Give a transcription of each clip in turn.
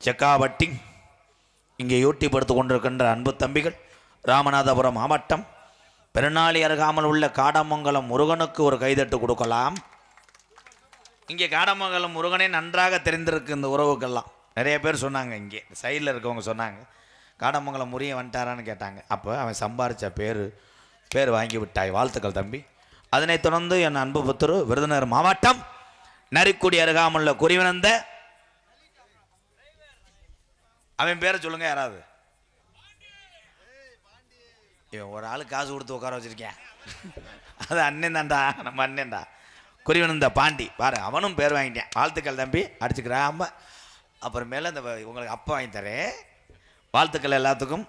செக்காவட்டி இங்கே யூடியூப் எடுத்து கொண்டிருக்கின்ற அன்பு தம்பிகள், ராமநாதபுரம் மாவட்டம் பெருநாளி அருகாமல் உள்ள காடமங்கலம் முருகனுக்கு ஒரு கைதட்டு கொடுக்கலாம். இங்கே காடமங்கலம் முருகனே நன்றாக தெரிந்திருக்கு இந்த உறவுக்கெல்லாம். நிறைய பேர் சொன்னாங்க, இங்கே சைடில் இருக்கவங்க சொன்னாங்க, காடமங்கலம் முருகன் வந்துட்டாரான்னு கேட்டாங்க. அப்போ அவன் சம்பாரித்த பேர் வாங்கி விட்டாய், வாழ்த்துக்கள் தம்பி. அதனைத் தொடர்ந்து என் அன்பு புத்தரு விருதுநகர் மாவட்டம் நரிக்குடி அருகாமல்ல குறிவனந்த, அவன் பேரை சொல்லுங்க யாராவது. இவன் ஒரு ஆளு காசு கொடுத்து உட்கார வச்சிருக்கேன், அது அண்ணன் தான்டா, நம்ம அண்ணன்டா குறிவனந்த பாண்டி பாரு, அவனும் பேர் வாங்கிட்டேன், வாழ்த்துக்கள் தம்பி. அடிச்சுக்கிறாம அப்புறமேல இந்த உங்களுக்கு அப்பா வாங்கி தரேன், வாழ்த்துக்கள் எல்லாத்துக்கும்.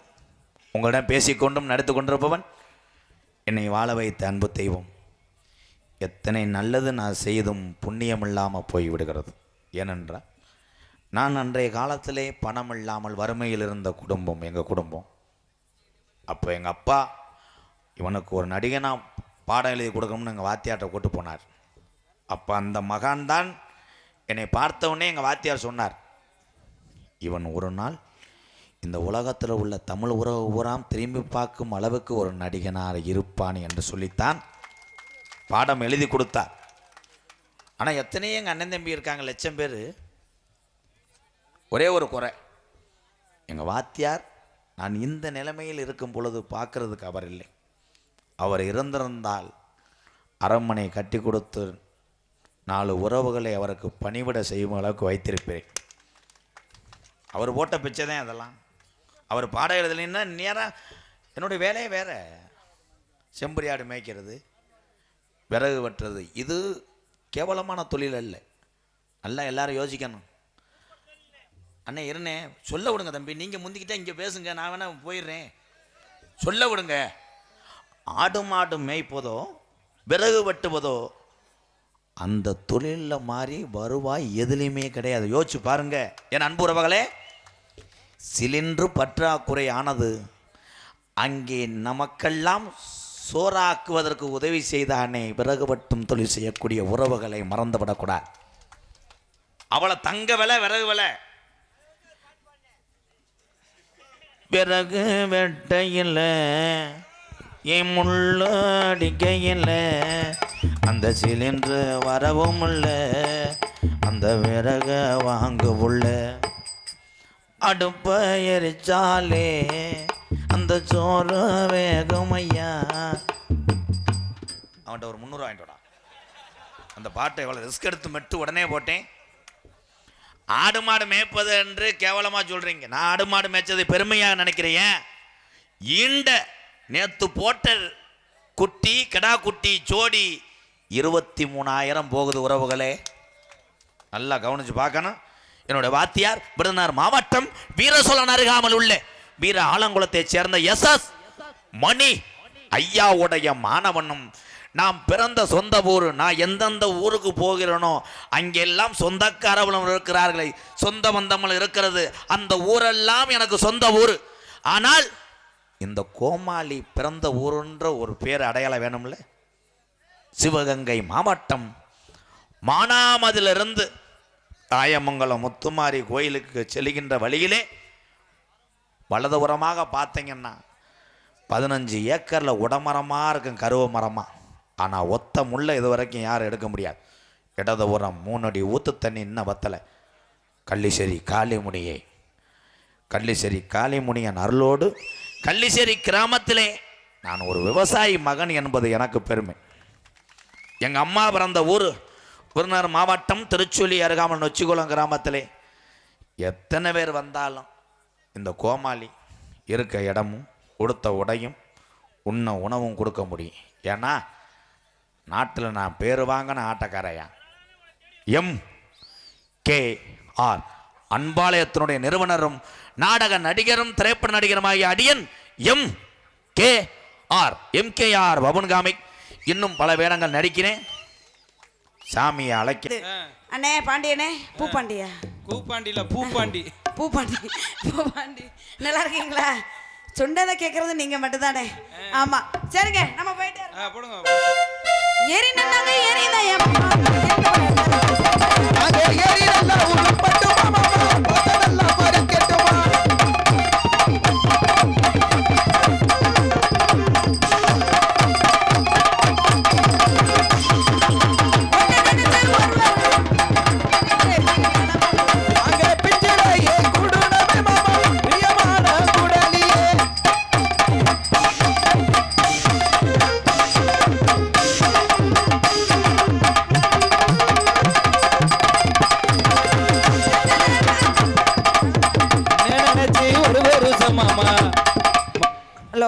உங்களிடம் பேசிக்கொண்டும் நடித்து கொண்டிருப்பவன் என்னை வாழ வைத்த அன்பு தெய்வம். எத்தனை நல்லது நான் செய்தும் புண்ணியம் இல்லாமல் போய்விடுகிறது. ஏனென்றால் நான் அன்றைய காலத்திலே பணம் இல்லாமல் வறுமையில் இருந்த குடும்பம் எங்கள் குடும்பம். அப்போ எங்கள் அப்பா இவனுக்கு ஒரு நடிகனாக பாடம் எழுதி கொடுக்கணும்னு எங்கள் வாத்தியார்கிட்ட கூட்டு போனார். அப்போ அந்த மகான் தான் என்னை பார்த்தவுடனே எங்கள் வாத்தியார் சொன்னார், இவன் ஒரு நாள் இந்த உலகத்தில் உள்ள தமிழ் உறவு பூராம் திரும்பி பார்க்கும் அளவுக்கு ஒரு நடிகனாக இருப்பான் என்று சொல்லித்தான் பாடம் எழுதி கொடுத்தார். ஆனால் எத்தனையோ எங்கள் அண்ணன் தம்பி இருக்காங்க, லட்சம் பேர். ஒரே ஒரு குறை, எங்கள் வாத்தியார் நான் இந்த நிலைமையில் இருக்கும் பொழுது பார்க்கறதுக்கு அவர் இல்லை. அவர் இருந்திருந்தால் அரண்மனை கட்டி கொடுத்து 4 உறவுகளை அவருக்கு பணிவிட செய்யும் அளவுக்கு வைத்திருப்பேன். அவர் போட்ட பிச்சை தான் அதெல்லாம். அவர் பாடம் எழுதலைன்னா நேராக என்னுடைய வேலையே வேறு, செம்பரியாடு மேய்க்கிறது, விறகு வெட்டுறது. இது கேவலமான தொழில் அல்ல, நல்லா எல்லாரும் யோசிக்கணும். அண்ணே இருண்ணே, சொல்ல விடுங்க தம்பி, நீங்கள் முந்திக்கிட்டே இங்கே பேசுங்க, நான் வேணா போயிடுறேன், சொல்ல விடுங்க. ஆடு மாடு மேய்ப்பதோ விறகு வெட்டுவதோ அந்த தொழிலில் மாதிரி வருவாய் எதுலேயுமே கிடையாது. யோசிச்சு பாருங்க என் அன்பு உறவுகளே. சிலிண்டரு பற்றாக்குறை ஆனது, அங்கே நமக்கெல்லாம் சோறாக்குவதற்கு உதவி செய்தானே விறகு வெட்டும் தொழில் செய்யக்கூடிய உறவுகளை மறந்துவிடக்கூடாது. அவளை தங்க விலை விறகு விலை. விறகு வெட்டையில் என் முள்ளு அடிக்கையில் அந்த சிலிண்டரு வரவும் இல்லை, அந்த விறக வாங்க உள்ள அடுப்ப எரிச்சாலே அந்த சோறு வேகும் ஐயா. அவன்கிட்ட ஒரு 300 வாங்கிட்டோடா. அந்த பாட்டை எவ்வளோ ரிஸ்க் எடுத்து மெட்டு உடனே போட்டேன். ஆடு மாடு மேய்ப்பது என்று கேவலமாக சொல்கிறீங்க, நான் ஆடு மாடு மேய்ச்சதை பெருமையாக நினைக்கிறேன். ஈண்ட நேற்று போட்ட குட்டி கிடா குட்டி ஜோடி 23,000 போகுது உறவுகளே, நல்லா கவனிச்சு பார்க்கணும். என்னுடைய வாத்தியார் விருதுநகர் மாவட்டம் வீரசோழன் அருகாமல் உள்ள வீர ஆலங்குளத்தை சேர்ந்த SS மணி ஐயாவுடைய மாணவனும். நாம் பிறந்த சொந்த ஊர், நான் எந்தெந்த ஊருக்கு போகிறேனோ அங்கெல்லாம் சொந்தக்காரவளும் இருக்கிறார்களே, சொந்த பந்தங்கள் இருக்கிறது, அந்த ஊரெல்லாம் எனக்கு சொந்த ஊர். ஆனால் இந்த கோமாளி பிறந்த ஊருன்ற ஒரு பேர் அடையாளம் வேணும்ல. சிவகங்கை மாவட்டம் மானாமதிலிருந்து தாயமங்கலம் முத்துமாரி கோயிலுக்கு செல்கின்ற வழியிலே வலதுபுறமாக பார்த்தீங்கன்னா 15 ஏக்கரில் உடமரமாக இருக்கும், கருவ மரமாக. ஆனால் ஒத்த முள்ள இது வரைக்கும் யாரும் எடுக்க முடியாது. இடதுபுறம் 3 அடி ஊற்று தண்ணி இன்னும் வத்தலை. கள்ளிசேரி காளிமுனியன் அருளோடு கள்ளிசேரி கிராமத்திலே நான் ஒரு விவசாயி மகன் என்பது எனக்கு பெருமை. எங்கள் அம்மா பிறந்த ஊர் விருதுநகர் மாவட்டம் திருச்சொலி அருகாமல் நொச்சிக்குளம் கிராமத்திலே. எத்தனை பேர் வந்தாலும் இந்த கோமாளி இருக்க இடமும் கொடுத்த உடையும் உண்ண உணவும் கொடுக்க முடியும். ஏன்னா நாட்டில் நான் பேர் வாங்கின ஆட்டக்காரையா MKR அன்பாலயத்தினுடைய நிறுவனரும் நாடக நடிகரும் திரைப்பட நடிகருமாகிய அடியன் MKR பவன்காமி. இன்னும் பல வேடங்கள் நடிக்கிறேன். சாமியை அழைக்கிறேன். அண்ணே பாண்டியனே, பூப்பாண்டியா? பூப்பாண்டியில பூப்பாண்டி. பூப்பாண்டி நல்லா இருக்கீங்களா? சொன்னதை கேட்கறது நீங்க மட்டும்தானே? ஆமா சரிங்க, நம்ம போயிட்டு போடுங்க. ஏறி நல்லாங்க ஏறி ஏறி நல்லா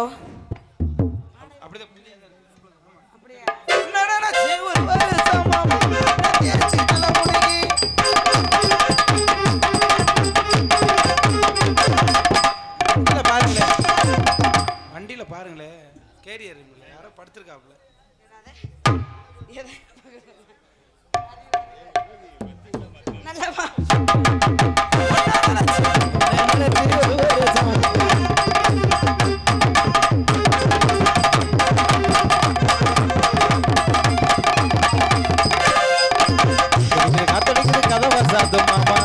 ஹலோ அப்படிதான் பாருங்களேன், வண்டியில பாருங்களேன், கேரியர் யாரோ படுத்திருக்காப்ல. நல்லவா காத்தடிக்குது கதவை சாத்து மாமா.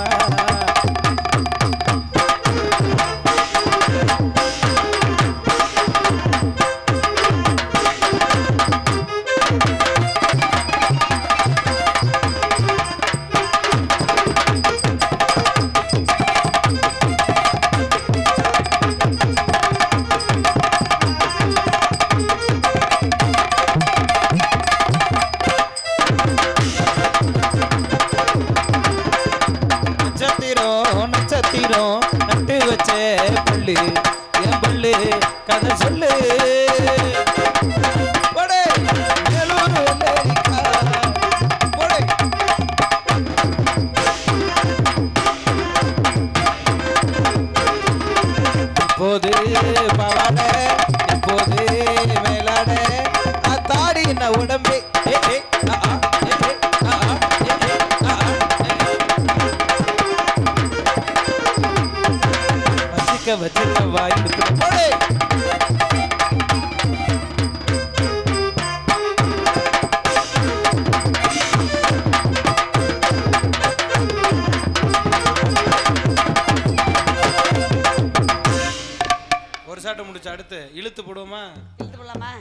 நட்சத்திரம் நட்டு வச்ச புள்ளு என் புள்ளு கதை சொல்லு. போடே, மேலூர் வெள்ளரிக்கா. போடே. இப்போது பவாட இப்போது மேலாட தாடி என்ன உடம்பே வச்சிருக்க வாய்ப்பு. ஒரு சாட்டை முடிச்சு அடுத்து இழுத்து போடுவோமா? இழுத்து போடலாமா?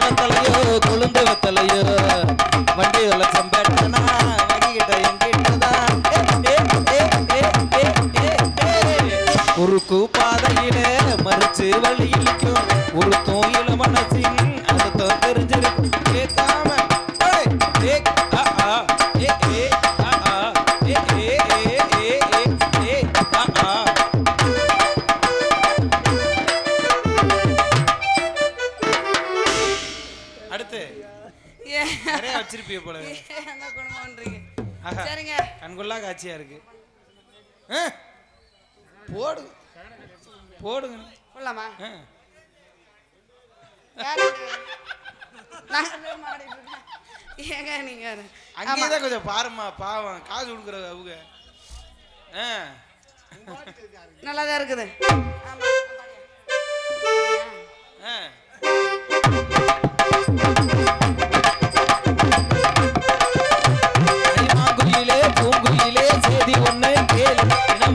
வெத்தலையோ கொழுந்து வெத்தலையோ வண்டி வளர்ச்சம் பேட்டனா வண்டிகிட்ட எங்கிட்டதான் உருக்கு பாதையில மறிச்சு வழியிலிக்கும் உருத்தும் இள மனசின் அர்த்தம் தெரிஞ்சிருக்கும் கேட்காம அடுத்து நிறைய வச்சிருப்பீங்க போல. சரிங்க, கண்கொள்ளா காட்சியா இருக்கு. போடு போடுங்க. போடலாமா? ஏங்க நீங்க அங்கேதான் கொஞ்சம் பாருமா, பாவம் காசு கொடுக்குற அவங்க. நல்லாதான் இருக்குது. மாங்குயிலே பூங்குயிலே செய்தி ஒண்ணு கேளு,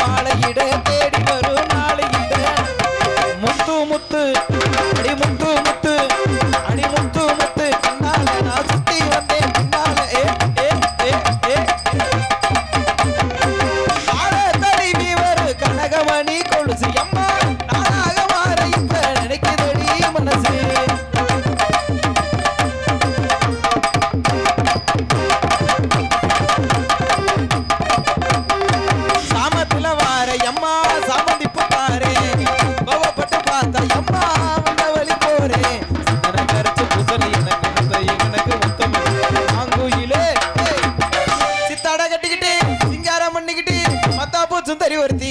மாலையிட தேடி வரும் நாளையிட முத்து முத்து அடி முத்து முத்து அடி முத்து முத்து கண்ணால நான் சுத்தி வந்தேன் பின்னால தடிவி ஒரு கனகமணி கொலுசு அம்மா நானாக மாற இப்ப நினைக்கிறடி மனசு. சாமத்துல வார அம்மா சாமந்தி பாரு கோவப்பட்டு பார்த்தா அம்மா வந்த வழி போறேன் கரைச்சு புசலி எனக்கு மொத்தம் மாங்குயிலே சித்தாட கட்டிக்கிட்டு சிங்காரம் பண்ணிக்கிட்டு மத்தாப்பூ சுந்தரி ஒருத்தி